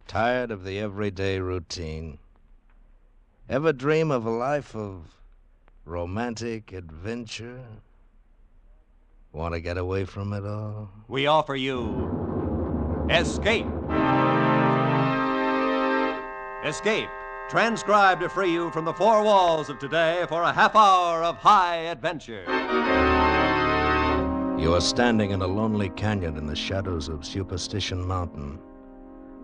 Tired of the everyday routine? Ever dream of a life of romantic adventure? Want to get away from it all? We offer you Escape. Escape, transcribed to free you from the four walls of today for a half hour of high adventure. You are standing in a lonely canyon in the shadows of Superstition Mountain,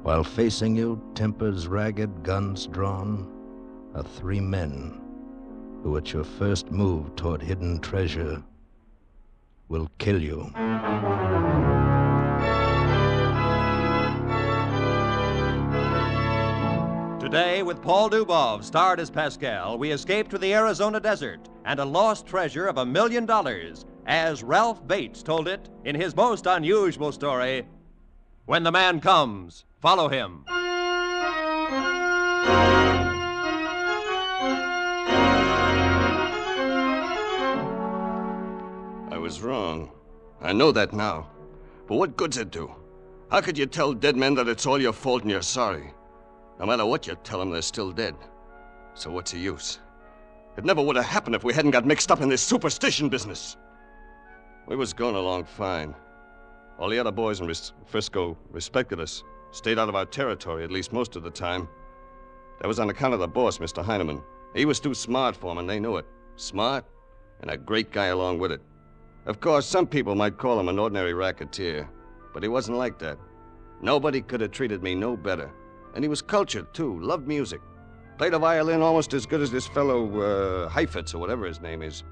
while facing you, tempers ragged, guns drawn, are three men who, at your first move toward hidden treasure, will kill you. Today, with Paul Dubov, starred as Pascal, we escape to the Arizona desert and a lost treasure of $1 million, as Ralph Bates told it in his most unusual story, When the Man Comes, Follow Him. I was wrong. I know that now. But what good's it do? How could you tell dead men that it's all your fault and you're sorry? No matter what you tell them, they're still dead. So what's the use? It never would have happened if we hadn't got mixed up in this superstition business. We was going along fine. All the other boys in Frisco respected us, stayed out of our territory at least most of the time. That was on account of the boss, Mr. Heineman. He was too smart for them, and they knew it. Smart, and a great guy along with it. Of course, some people might call him an ordinary racketeer, but he wasn't like that. Nobody could have treated me no better. And he was cultured, too, loved music. Played the violin almost as good as this fellow, Heifetz, or whatever his name is.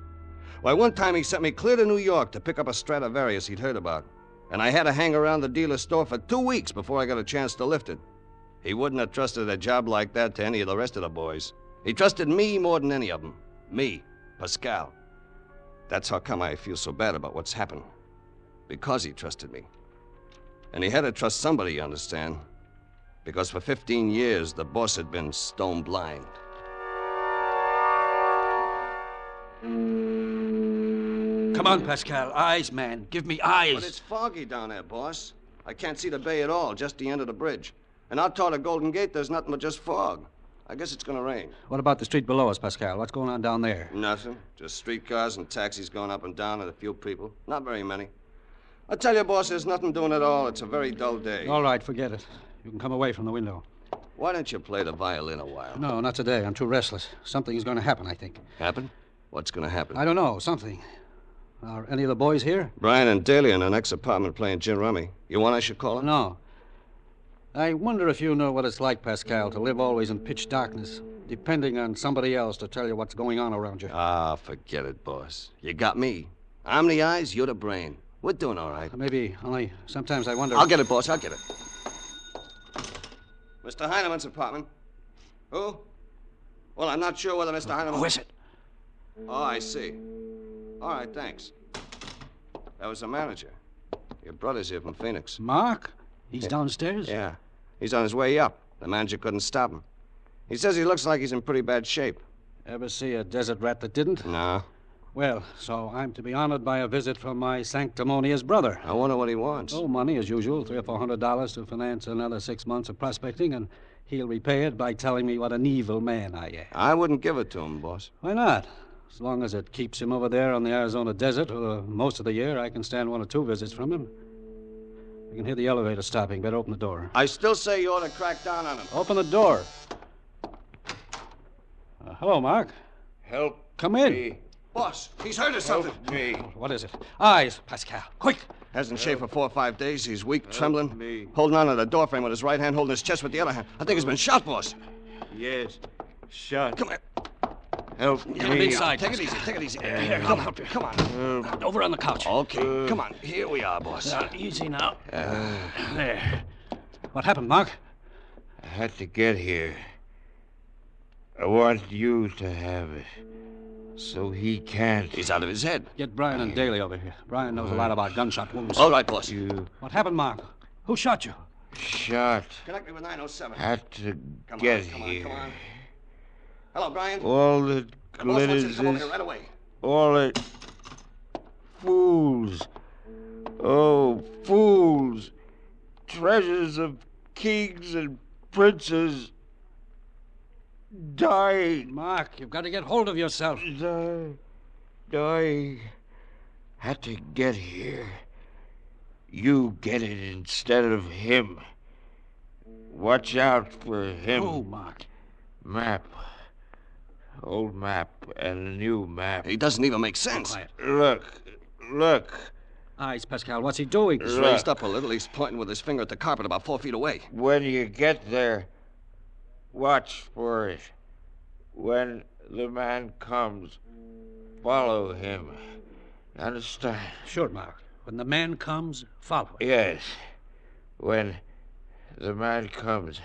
Why, one time he sent me clear to New York to pick up a Stradivarius he'd heard about. And I had to hang around the dealer's store for 2 weeks before I got a chance to lift it. He wouldn't have trusted a job like that to any of the rest of the boys. He trusted me more than any of them. Me, Pascal. That's how come I feel so bad about what's happened. Because he trusted me. And he had to trust somebody, you understand. Because for 15 years, the boss had been stone blind. Come on, Pascal. Eyes, man. Give me eyes. But it's foggy down there, boss. I can't see the bay at all, just the end of the bridge. And out toward the Golden Gate, there's nothing but just fog. I guess it's gonna rain. What about the street below us, Pascal? What's going on down there? Nothing. Just streetcars and taxis going up and down and a few people. Not very many. I tell you, boss, there's nothing doing at all. It's a very dull day. All right, forget it. You can come away from the window. Why don't you play the violin a while? No, not today. I'm too restless. Something's going to happen, I think. Happen? What's gonna happen? I don't know. Something. Are any of the boys here? Brian and Daly in the next apartment playing gin rummy. You want I should call them? No. I wonder if you know what it's like, Pascal, to live always in pitch darkness, depending on somebody else to tell you what's going on around you. Ah, forget it, boss. You got me. I'm the eyes, you're the brain. We're doing all right. Maybe, only sometimes I wonder... I'll get it, boss. I'll get it. Mr. Heineman's apartment. Who? Well, I'm not sure whether Mr. Heineman... Who is it? Oh, I see. All right, thanks. That was the manager. Your brother's here from Phoenix. Mark? He's downstairs? Yeah. He's on his way up. The manager couldn't stop him. He says he looks like he's in pretty bad shape. Ever see a desert rat that didn't? No. Well, so I'm to be honored by a visit from my sanctimonious brother. I wonder what he wants. Oh, money as usual, $300 or $400 to finance another 6 months of prospecting, and he'll repay it by telling me what an evil man I am. I wouldn't give it to him, boss. Why not? As long as it keeps him over there on the Arizona desert for most of the year, I can stand 1 or 2 visits from him. I can hear the elevator stopping. Better open the door. I still say you ought to crack down on him. Open the door. Hello, Mark. Help Come in. me. Boss, he's hurt or something. Help me. What is it? Eyes, Pascal. Quick. Hasn't shaved for 4 or 5 days. He's weak, trembling. me. Holding on to the doorframe with his right hand, holding his chest with the other hand. I think he's been shot, boss. Yes. Shot. Come here. Help Get him me. inside. Take it easy, take it easy. Here, I'll help you. Come on. Over on the couch. Okay, come on. Here we are, boss. Easy now. There. What happened, Mark? I had to get here. I want you to have it. So he can't. He's out of his head. Get Brian and Daly over here. Brian knows a lot about gunshot wounds. All right, boss. You What happened, Mark? Who shot you? shot. Connect me with 907. Had to Come get on, come here. on, come on. Hello, Brian. All that The boss wants you glitters to come over is here right away. all that. Fools. Oh, fools. Treasures of kings and Princess dying. Mark, you've got to get hold of yourself. I had to get here. You get it instead of him. Watch out for him. Oh, Mark. Map. Old map and a new map. He doesn't even make sense. Quiet. Look. Eyes, Pascal. What's he doing? He's raised up a little. He's pointing with his finger at the carpet about 4 feet away. When you get there, watch for it. When the man comes, follow him. Understand? Sure, Mark. When the man comes, follow him. Yes. When the man comes,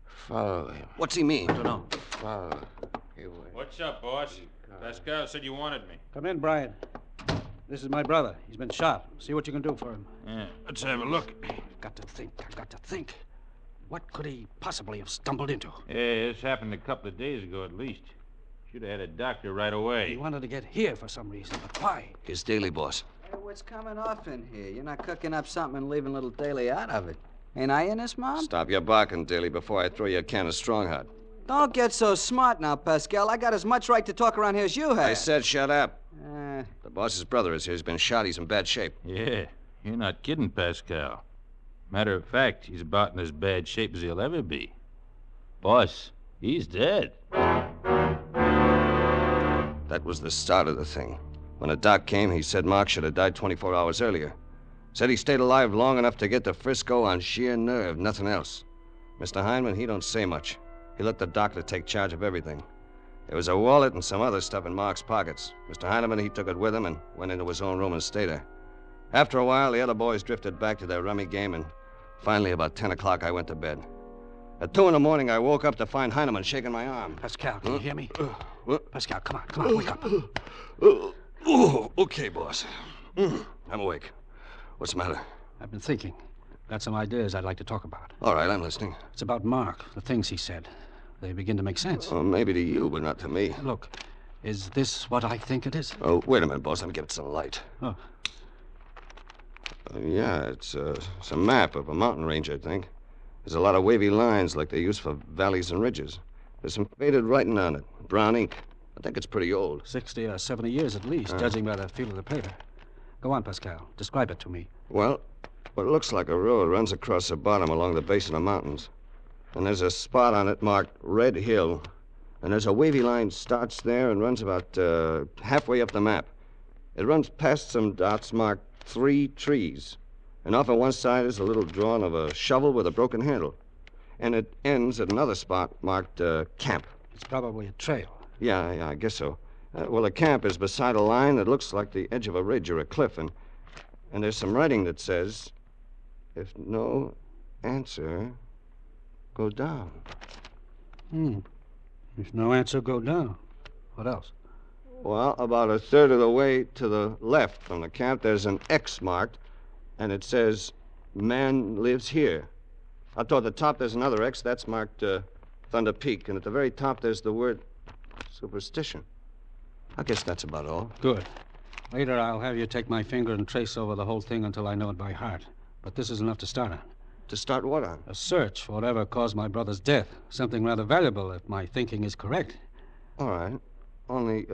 follow him. What's he mean? I don't know. Follow. What's up, boss? Pascal said you wanted me. Come in, Brian. This is my brother. He's been shot. See what you can do for him. Yeah, let's have a look. I've got to think. What could he possibly have stumbled into? Yeah, this happened a couple of days ago at least. Should have had a doctor right away. He wanted to get here for some reason, but why? His daily boss. Hey, what's coming off in here? You're not cooking up something and leaving little Daly out of it. Ain't I in this, Mom? Stop your barking, Daly, before I throw you a can of Strong Hot. Don't get so smart now, Pascal. I got as much right to talk around here as you have. I said shut up. Uh, The boss's brother is here. He's been shot. He's in bad shape. Yeah, you're not kidding, Pascal. Matter of fact, he's about in as bad shape as he'll ever be. Boss, he's dead. That was the start of the thing. When the doc came, he said Mark should have died 24 hours earlier. Said he stayed alive long enough to get to Frisco on sheer nerve, nothing else. Mr. Heineman, he don't say much. He let the doctor take charge of everything. There was a wallet and some other stuff in Mark's pockets. Mr. Heineman, he took it with him and went into his own room and stayed there. After a while, the other boys drifted back to their rummy game, and finally, about 10 o'clock, I went to bed. At 2 in the morning, I woke up to find Heineman shaking my arm. Pascal, can you hear me? What? Pascal, come on, wake up. Okay, boss. I'm awake. What's the matter? I've been thinking. Got some ideas I'd like to talk about. All right, I'm listening. It's about Mark, the things he said. They begin to make sense. Oh, maybe to you, but not to me. Look, is this what I think it is? Oh, wait a minute, boss. Let me give it some light. Oh. Yeah, it's a map of a mountain range, I think. There's a lot of wavy lines like they use for valleys and ridges. There's some faded writing on it, brown ink. I think it's pretty old. 60 or 70 years at least, judging by the feel of the paper. Go on, Pascal. Describe it to me. Well, what looks like a road runs across the bottom along the base of the mountains. And there's a spot on it marked Red Hill. And there's a wavy line starts there and runs about halfway up the map. It runs past some dots marked 3 trees. And off on one side is a little drawing of a shovel with a broken handle. And it ends at another spot marked Camp. It's probably a trail. Yeah, I guess so. Well, the camp is beside a line that looks like the edge of a ridge or a cliff. And there's some writing that says, if no answer, go down. If no answer, go down. What else? Well, about a third of the way to the left from the camp, there's an X marked, and it says, man lives here. Up toward the top, there's another X. That's marked Thunder Peak. And at the very top, there's the word superstition. I guess that's about all. Good. Later, I'll have you take my finger and trace over the whole thing until I know it by heart. But this is enough to start on. To start what on? A search for whatever caused my brother's death. Something rather valuable, if my thinking is correct. All right. Only,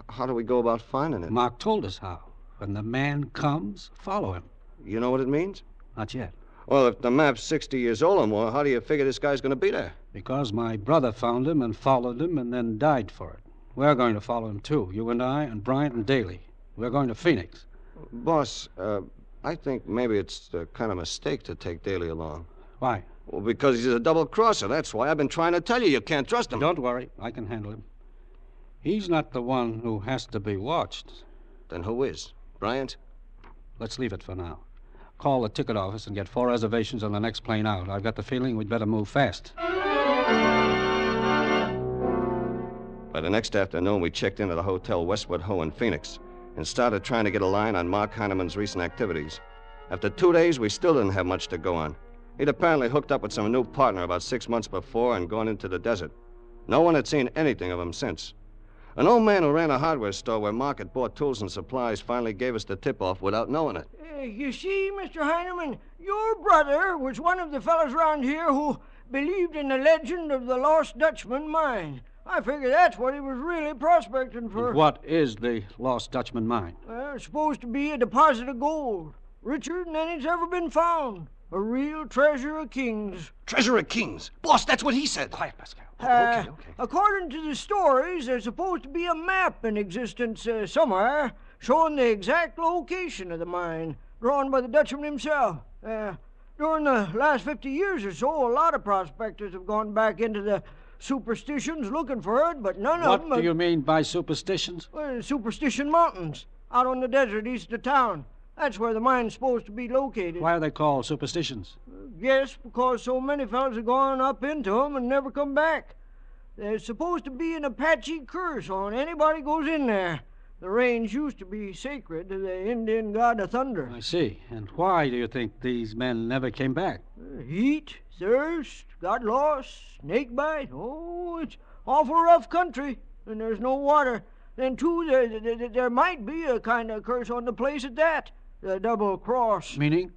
how do we go about finding it? Mark told us how. When the man comes, follow him. You know what it means? Not yet. Well, if the map's 60 years old or more, how do you figure this guy's going to be there? Because my brother found him and followed him and then died for it. We're going to follow him, too. You and I and Bryant and Daly. We're going to Phoenix. Boss, I think maybe it's a kind of mistake to take Daly along. Why? Well, because he's a double-crosser. That's why I've been trying to tell you can't trust him. Don't worry. I can handle him. He's not the one who has to be watched. Then who is? Bryant? Let's leave it for now. Call the ticket office and get 4 reservations on the next plane out. I've got the feeling we'd better move fast. By the next afternoon, we checked into the Hotel Westwood Ho in Phoenix and started trying to get a line on Mark Heineman's recent activities. After 2 days, we still didn't have much to go on. He'd apparently hooked up with some new partner about 6 months before and gone into the desert. No one had seen anything of him since. An old man who ran a hardware store where Mark had bought tools and supplies finally gave us the tip-off without knowing it. You see, Mr. Heineman, your brother was one of the fellows around here who believed in the legend of the Lost Dutchman mine. I figure that's what he was really prospecting for. And what is the Lost Dutchman mine? Well, it's supposed to be a deposit of gold, richer than any's ever been found. A real treasure of kings. Treasure of kings? Boss, that's what he said. Quiet, Pascal. Okay. According to the stories, there's supposed to be a map in existence somewhere showing the exact location of the mine, drawn by the Dutchman himself. During the last 50 years or so, a lot of prospectors have gone back into the superstitions looking for it, but none of them... What do you mean by superstitions? Superstition Mountains, out on the desert east of town. That's where the mine's supposed to be located. Why are they called superstitions? Yes, because so many fellas have gone up into them and never come back. There's supposed to be an Apache curse on anybody goes in there. The range used to be sacred to the Indian god of thunder. I see. And why do you think these men never came back? Heat, thirst, got lost, snake bite. Oh, it's awful rough country, and there's no water. Then, too, there might be a kind of curse on the place at that. The double cross. Meaning?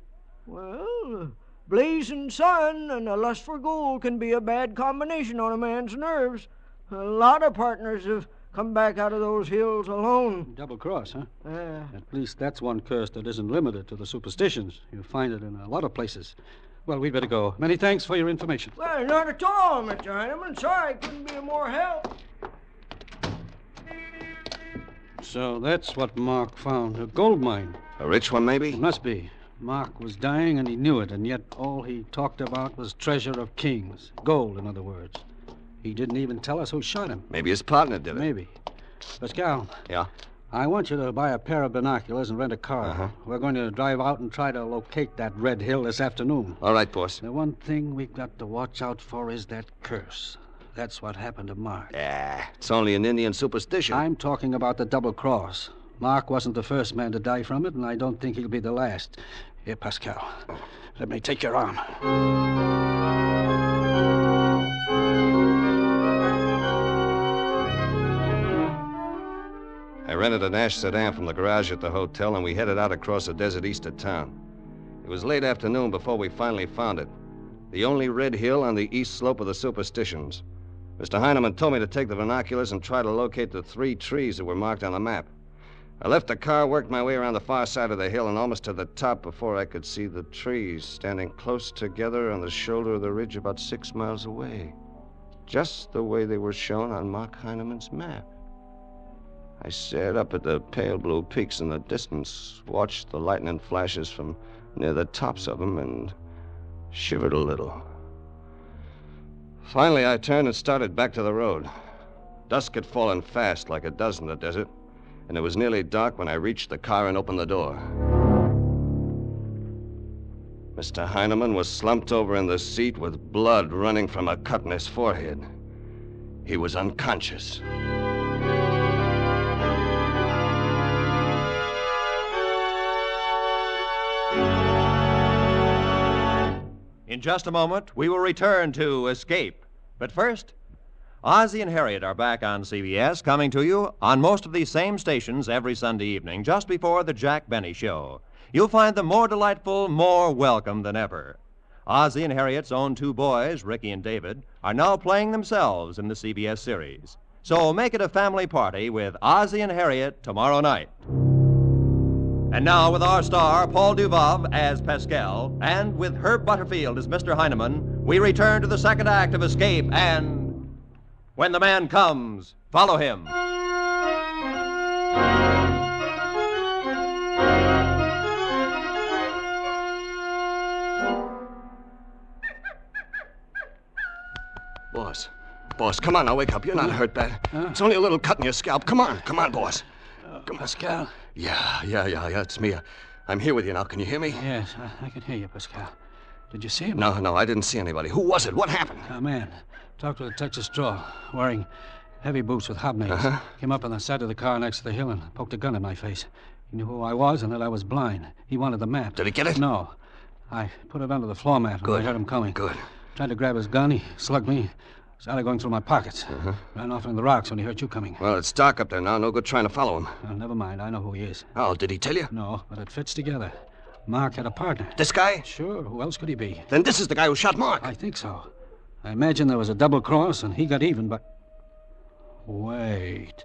Well, blazing sun and a lust for gold can be a bad combination on a man's nerves. A lot of partners have come back out of those hills alone. Double cross, huh? At least that's one curse that isn't limited to the superstitions. You find it in a lot of places. Well, we'd better go. Many thanks for your information. Well, not at all, Mr. Heineman. Sorry I couldn't be of more help. So that's what Mark found, a gold mine. A rich one, maybe? It must be. Mark was dying and he knew it, and yet all he talked about was treasure of kings. Gold, in other words. He didn't even tell us who shot him. Maybe his partner did it. Maybe. Pascal. Yeah? I want you to buy a pair of binoculars and rent a car. Uh-huh. We're going to drive out and try to locate that red hill this afternoon. All right, boss. The one thing we've got to watch out for is that curse. That's what happened to Mark. It's only an Indian superstition. I'm talking about the double cross. Mark wasn't the first man to die from it, and I don't think he'll be the last. Here, Pascal, let me take your arm. I rented an Ash sedan from the garage at the hotel, and we headed out across the desert east of town. It was late afternoon before we finally found it. The only red hill on the east slope of the superstitions. Mr. Heineman told me to take the binoculars and try to locate the 3 trees that were marked on the map. I left the car, worked my way around the far side of the hill, and almost to the top before I could see the trees standing close together on the shoulder of the ridge about 6 miles away. Just the way they were shown on Mark Heineman's map. I stared up at the pale blue peaks in the distance, watched the lightning flashes from near the tops of them, and shivered a little. Finally, I turned and started back to the road. Dusk had fallen fast, like it does in the desert, and it was nearly dark when I reached the car and opened the door. Mr. Heineman was slumped over in the seat with blood running from a cut in his forehead. He was unconscious. In just a moment, we will return to Escape. But first, Ozzie and Harriet are back on CBS, coming to you on most of these same stations every Sunday evening, just before the Jack Benny Show. You'll find them more delightful, more welcome than ever. Ozzie and Harriet's own 2 boys, Ricky and David, are now playing themselves in the CBS series. So make it a family party with Ozzie and Harriet tomorrow night. And now, with our star, Paul Dubov as Pascal, and with Herb Butterfield as Mr. Heineman, we return to the second act of Escape and... When the Man Comes, follow him. Boss, come on now, wake up. You're not hurt bad. It's only a little cut in your scalp. Come on, boss. Come on. Pascal? Yeah, it's me. I'm here with you now. Can you hear me? Yes, I can hear you, Pascal. Did you see him? No, I didn't see anybody. Who was it? What happened? A man. Talked with a Texas draw, wearing heavy boots with hobnails. Came up on the side of the car next to the hill and poked a gun in my face. He knew who I was and that I was blind. He wanted the map. Did he get it? No. I put it under the floor mat when I heard him coming. Good. Tried to grab his gun. He slugged me. Started going through my pockets. Ran off in the rocks when he heard you coming. Well, it's dark up there now. No good trying to follow him. Never mind. I know who he is. Oh, did he tell you? No, but it fits together. Mark had a partner. This guy? Sure. Who else could he be? Then this is the guy who shot Mark. I think so. I imagine there was a double cross, and he got even, but... Wait.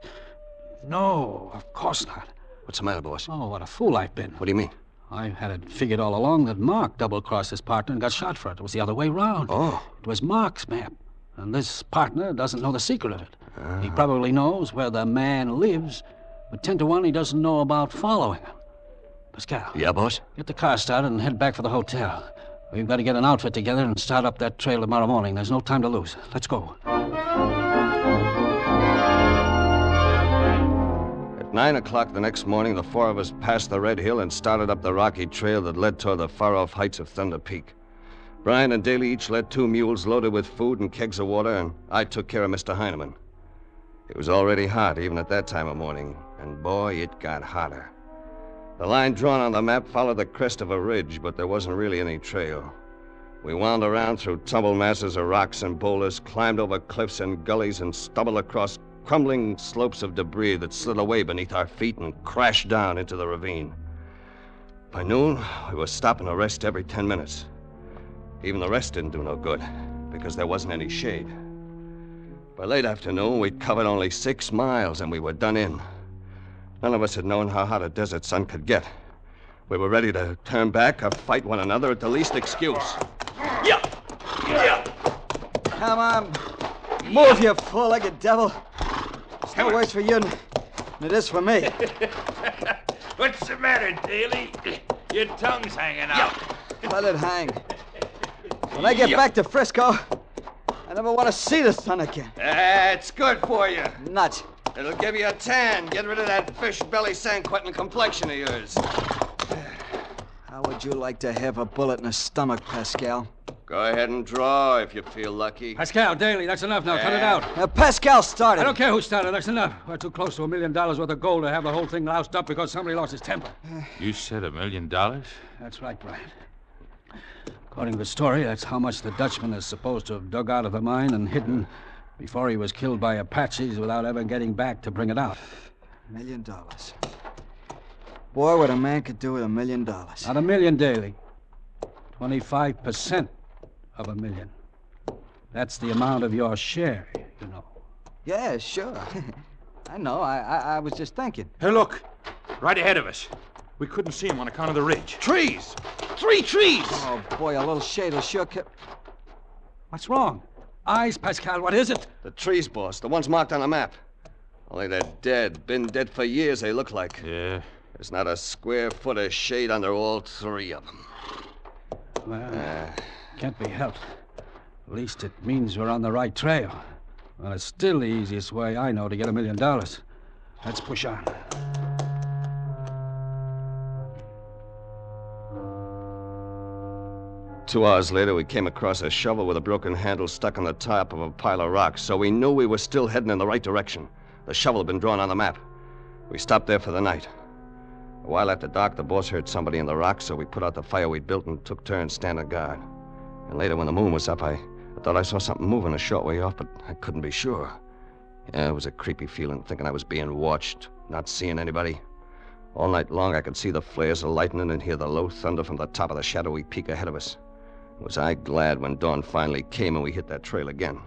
No, of course not. What's the matter, boss? Oh, what a fool I've been. What do you mean? I had it figured all along that Mark double-crossed his partner and got shot for it. It was the other way round. Oh. It was Mark's map, and this partner doesn't know the secret of it. He probably knows where the man lives, but 10 to 1 he doesn't know about following him. Pascal. Yeah, boss? Get the car started and head back for the hotel. We've got to get an outfit together and start up that trail tomorrow morning. There's no time to lose. Let's go. At 9 o'clock the next morning, the four of us passed the Red Hill and started up the rocky trail that led toward the far-off heights of Thunder Peak. Brian and Daly each led 2 mules loaded with food and kegs of water, and I took care of Mr. Heineman. It was already hot, even at that time of morning, and boy, it got hotter. The line drawn on the map followed the crest of a ridge, but there wasn't really any trail. We wound around through tumbled masses of rocks and boulders, climbed over cliffs and gullies, and stumbled across crumbling slopes of debris that slid away beneath our feet and crashed down into the ravine. By noon, we were stopping to rest every 10 minutes. Even the rest didn't do no good, because there wasn't any shade. By late afternoon, we'd covered only 6 miles, and we were done in. None of us had known how hot a desert sun could get. We were ready to turn back or fight one another at the least excuse. Yeah! Come on. Move, you four-legged devil. Still worse for you than it is for me. What's the matter, Daly? Your tongue's hanging out. Let it hang. When I get back to Frisco, I never want to see the sun again. It's good for you. Nuts. It'll give you a tan. Get rid of that fish belly San-Quentin complexion of yours. How would you like to have a bullet in the stomach, Pascal? Go ahead and draw if you feel lucky. Pascal, Daly, that's enough now. Cut it out. Pascal started. I don't care who started. That's enough. We're too close to $1 million worth of gold to have the whole thing loused up because somebody lost his temper. You said $1 million? That's right, Brian. According to the story, that's how much the Dutchman is supposed to have dug out of the mine and hidden before he was killed by Apaches without ever getting back to bring it out. $1 million. Boy, what a man could do with $1 million. Not $1 million, Daly. 25% of $1 million. That's the amount of your share, you know. Yeah, sure. I know. I was just thinking. Hey, look. Right ahead of us. We couldn't see him on account of the ridge. Trees! 3 trees! Oh, boy, a little shade will sure kill... What's wrong? Eyes, Pascal, what is it? The trees, boss. The ones marked on the map. Only they're dead. Been dead for years, they look like. Yeah. There's not a square foot of shade under all 3 of them. Well, can't be helped. At least it means we're on the right trail. Well, it's still the easiest way I know to get $1 million. Let's push on. Two hours later, we came across a shovel with a broken handle stuck on the top of a pile of rocks, so we knew we were still heading in the right direction. The shovel had been drawn on the map. We stopped there for the night. A while after dark, the boss heard somebody in the rocks, so we put out the fire we'd built and took turns standing guard. And later, when the moon was up, I thought I saw something moving a short way off, but I couldn't be sure. Yeah, it was a creepy feeling, thinking I was being watched, not seeing anybody. All night long, I could see the flares of lightning and hear the low thunder from the top of the shadowy peak ahead of us. Was I glad when dawn finally came and we hit that trail again.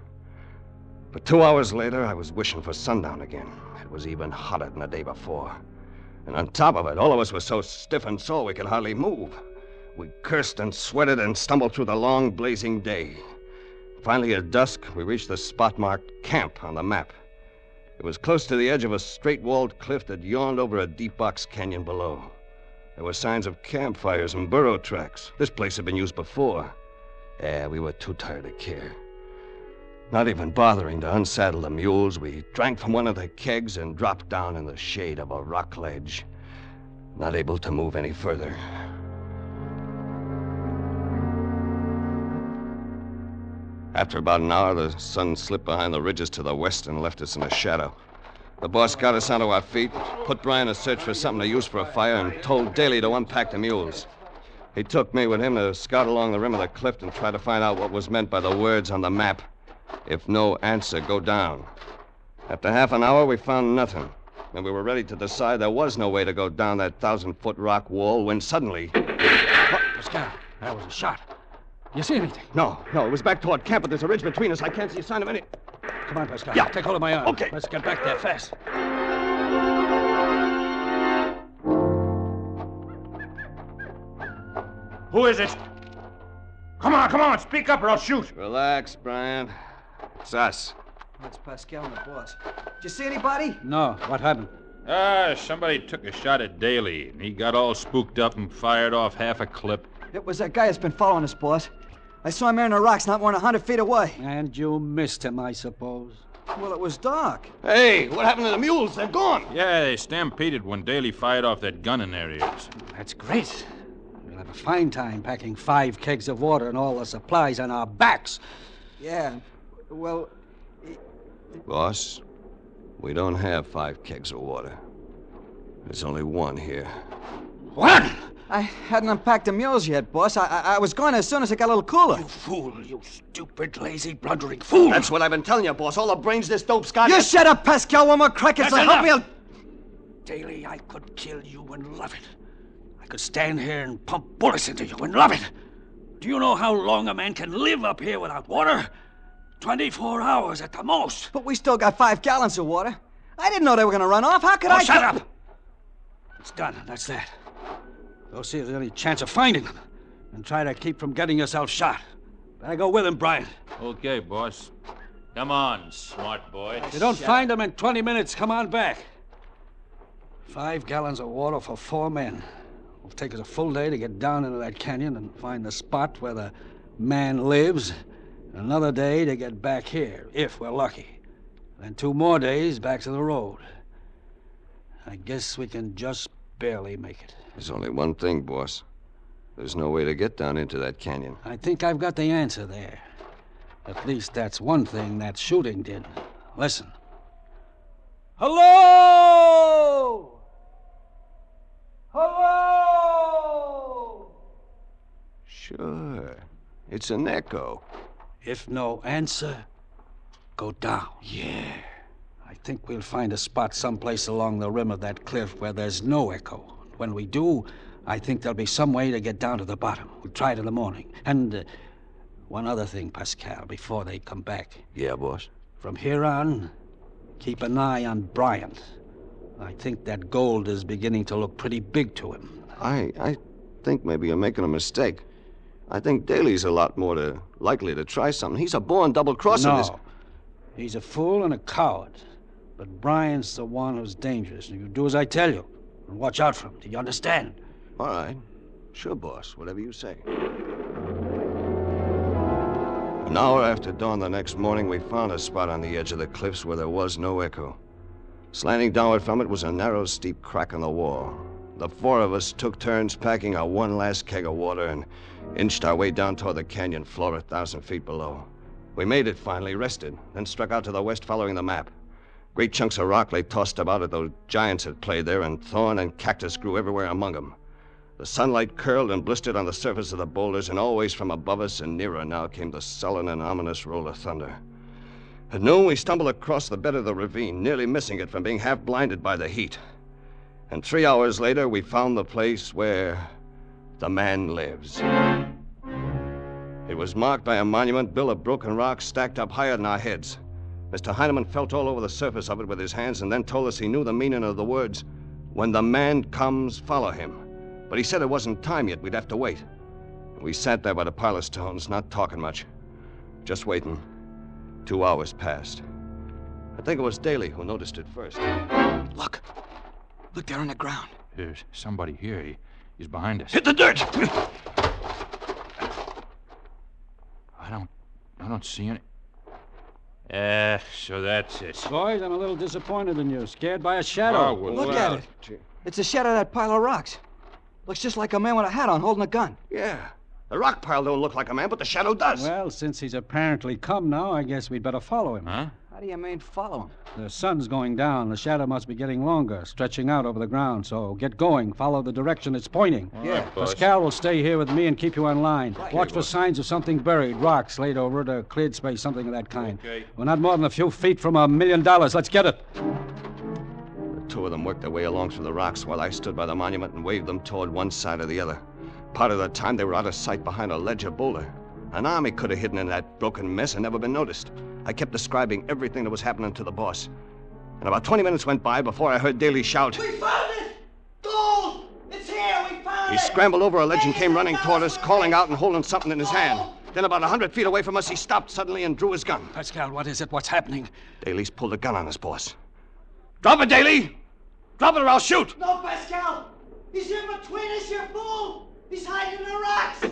But 2 hours later, I was wishing for sundown again. It was even hotter than the day before. And on top of it, all of us were so stiff and sore we could hardly move. We cursed and sweated and stumbled through the long, blazing day. Finally, at dusk, we reached the spot marked camp on the map. It was close to the edge of a straight-walled cliff that yawned over a deep box canyon below. There were signs of campfires and burro tracks. This place had been used before. We were too tired to care. Not even bothering to unsaddle the mules, we drank from one of the kegs and dropped down in the shade of a rock ledge, not able to move any further. After about an hour, the sun slipped behind the ridges to the west and left us in the shadow. The boss got us onto our feet, put Brian to search for something to use for a fire, and told Daly to unpack the mules. He took me with him to scout along the rim of the cliff and try to find out what was meant by the words on the map. If no answer, go down. After half an hour, we found nothing, and we were ready to decide there was no way to go down that 1,000-foot rock wall when suddenly... Pascal, that was a shot. You see anything? No, it was back toward camp, but there's a ridge between us. I can't see a sign of any... Come on, Pascal. Yeah. Take hold of my arm. Okay. Let's get back there fast. Who is it? Come on, speak up or I'll shoot. Relax, Brian. It's us. That's Pascal and the boss. Did you see anybody? No. What happened? Somebody took a shot at Daly, and he got all spooked up and fired off half a clip. It was that guy that's been following us, boss. I saw him there in the rocks not more than 100 feet away. And you missed him, I suppose. Well, it was dark. Hey, what happened to the mules? They're gone. Yeah, they stampeded when Daly fired off that gun in their ears. That's great. We'll have a fine time packing 5 kegs of water and all the supplies on our backs. Yeah, well... Boss, we don't have 5 kegs of water. There's only one here. What? I hadn't unpacked the mules yet, boss. I was going as soon as it got a little cooler. You fool, you stupid, lazy, blundering fool. That's what I've been telling you, boss. All the brains this dope's got... You shut up, Pascal. One more crack, it's That's help me. enough. Daly, I could kill you and love it. I could stand here and pump bullets into you and love it. Do you know how long a man can live up here without water? 24 hours at the most. But we still got 5 gallons of water. I didn't know they were going to run off. How could I... Shut up! It's done. That's that. Go see if there's any chance of finding them. And try to keep from getting yourself shot. Better go with him, Brian. Okay, boss. Come on, smart boy. If you don't find them in 20 minutes, come on back. 5 gallons of water for 4 men. It'll take us a full day to get down into that canyon and find the spot where the man lives. Another day to get back here, if we're lucky. Then 2 more days back to the road. I guess we can just barely make it. There's only one thing, boss. There's no way to get down into that canyon. I think I've got the answer there. At least that's one thing that shooting did. Listen. Hello! Hello! Sure. It's an echo. If no answer, go down. Yeah. I think we'll find a spot someplace along the rim of that cliff where there's no echo. When we do, I think there'll be some way to get down to the bottom. We'll try it in the morning. And one other thing, Pascal, before they come back. Yeah, boss? From here on, keep an eye on Bryant. I think that gold is beginning to look pretty big to him. I think maybe you're making a mistake. I think Daly's a lot more likely to try something. He's a born double-crosser. No. He's a fool and a coward. But Bryant's the one who's dangerous. And you do as I tell you. And watch out for him. Do you understand? All right. Sure, boss. Whatever you say. An hour after dawn the next morning, we found a spot on the edge of the cliffs where there was no echo. Slanting downward from it was a narrow, steep crack in the wall. The 4 of us took turns packing our one last keg of water and inched our way down toward the canyon floor 1,000 feet below. We made it finally, rested, then struck out to the west following the map. Great chunks of rock lay tossed about as though giants had played there, and thorn and cactus grew everywhere among them. The sunlight curled and blistered on the surface of the boulders, and always from above us and nearer now came the sullen and ominous roll of thunder. At noon, we stumbled across the bed of the ravine, nearly missing it from being half blinded by the heat. And 3 hours later, we found the place where the man lives. It was marked by a monument built of broken rocks stacked up higher than our heads. Mr. Heinemann felt all over the surface of it with his hands and then told us he knew the meaning of the words, "When the man comes, follow him." But he said it wasn't time yet, we'd have to wait. We sat there by the pile of stones, not talking much, just waiting. 2 hours passed. I think it was Daly who noticed it first. Look. Look there on the ground. There's somebody here. He's behind us. Hit the dirt! I don't see any... so that's it. Boys, I'm a little disappointed in you. Scared by a shadow. Oh, well, Look well. at it. It's the shadow of that pile of rocks. Looks just like a man with a hat on holding a gun. Yeah. The rock pile don't look like a man, but the shadow does. Well, since he's apparently come now, I guess we'd better follow him. Huh? How do you mean follow him? The sun's going down. The shadow must be getting longer, stretching out over the ground. So get going. Follow the direction it's pointing. Yeah, boss. Pascal will stay here with me and keep you on line. Right. Watch for boss. signs of something buried. Rocks laid over it, a cleared space, something of that kind. Okay. We're not more than a few feet from $1 million. Let's get it. The 2 of them worked their way along through the rocks while I stood by the monument and waved them toward one side or the other. Part of the time they were out of sight behind a ledge of boulder. An army could have hidden in that broken mess and never been noticed. I kept describing everything that was happening to the boss. And about 20 minutes went by before I heard Daly shout. We found it! Gold! It's here! We found He it! scrambled over a ledge and came running toward us, calling out and holding something in his hand. Then about 100 feet away from us, he stopped suddenly and drew his gun. Pascal, what is it? What's happening? Daly's pulled a gun on us, boss. Drop it, Daly! Drop it or I'll shoot! No, Pascal! He's in between us, you fool! He's hiding in the rocks!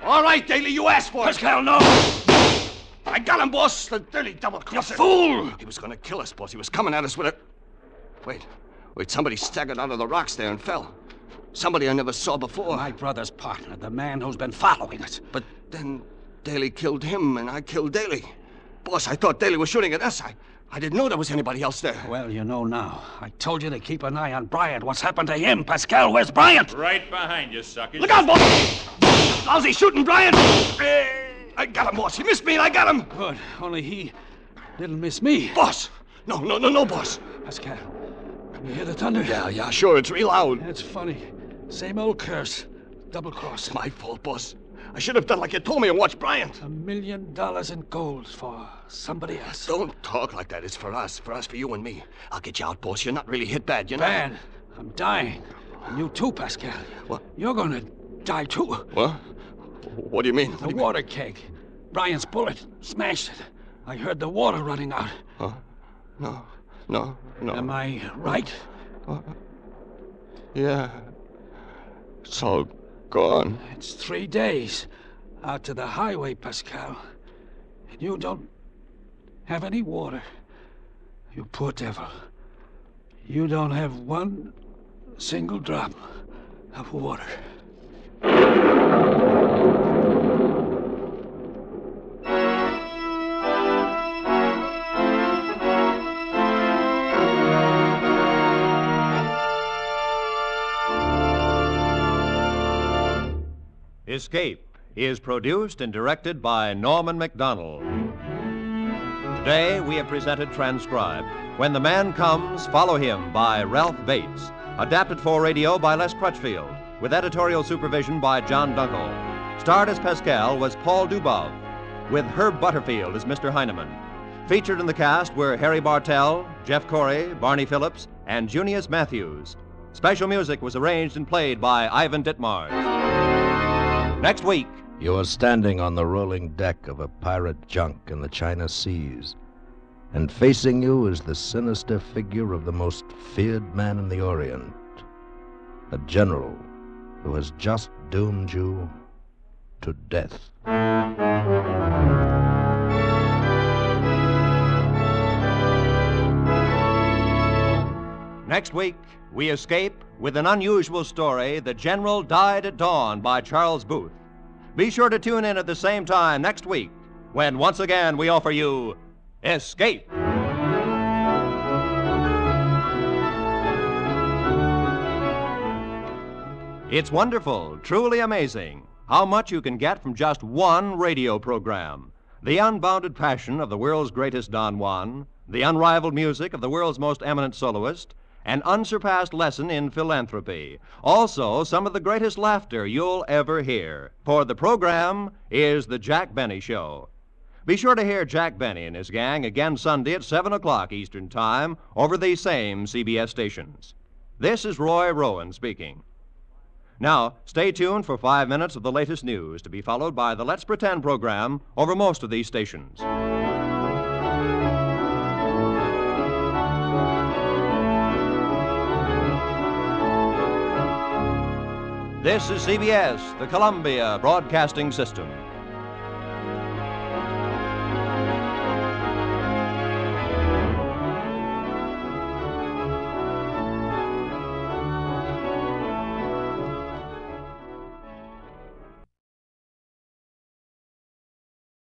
All right, Daly, you asked for it. Pascal, no! I got him, boss. The dirty double-crosser. You fool! He was going to kill us, boss. He was coming at us with a... Wait. Somebody staggered out of the rocks there and fell. Somebody I never saw before. My brother's partner, the man who's been following us. But then Daly killed him, and I killed Daly. Boss, I thought Daly was shooting at us. I didn't know there was anybody else there. Well, you know now. I told you to keep an eye on Bryant. What's happened to him? Pascal, where's Bryant? Right behind you, suckers. Look out, boss! Lousy shooting, Bryant! I got him, boss. He missed me, and I got him. Good. Only he didn't miss me. Boss! No, boss. Pascal, can you hear the thunder? Yeah, sure. It's real loud. That's funny. Same old curse. Double cross. It's my fault, boss. I should have done like you told me and watched Bryant. $1 million in gold for somebody else. Don't talk like that. It's for us. For you and me. I'll get you out, boss. You're not really hit bad, you know? Bad? I'm dying. And you too, Pascal. What? You're gonna die too. What? What do you mean? The water keg. Bryant's bullet smashed it. I heard the water running out. Huh? No. Am I right? Yeah. It's all gone. It's 3 days out to the highway, Pascal. And you don't have any water. You poor devil. You don't have one single drop of water. Escape is produced and directed by Norman MacDonald. Today we have presented Transcribed. When the Man Comes, Follow Him by Ralph Bates. Adapted for radio by Les Crutchfield, with editorial supervision by John Dunkel. Starred as Pascal was Paul Dubov, with Herb Butterfield as Mr. Heineman. Featured in the cast were Harry Bartell, Jeff Corey, Barney Phillips, and Junius Matthews. Special music was arranged and played by Ivan Ditmars. Next week, you are standing on the rolling deck of a pirate junk in the China Seas, and facing you is the sinister figure of the most feared man in the Orient, a general who has just doomed you to death. Next week, we escape with an unusual story, The General Died at Dawn by Charles Booth. Be sure to tune in at the same time next week, when once again we offer you Escape. It's wonderful, truly amazing, how much you can get from just one radio program. The unbounded passion of the world's greatest Don Juan, the unrivaled music of the world's most eminent soloist, an unsurpassed lesson in philanthropy. Also, some of the greatest laughter you'll ever hear. For the program is The Jack Benny Show. Be sure to hear Jack Benny and his gang again Sunday at 7 o'clock Eastern Time over these same CBS stations. This is Roy Rowan speaking. Now, stay tuned for 5 minutes of the latest news, to be followed by the Let's Pretend program over most of these stations. This is CBS, the Columbia Broadcasting System.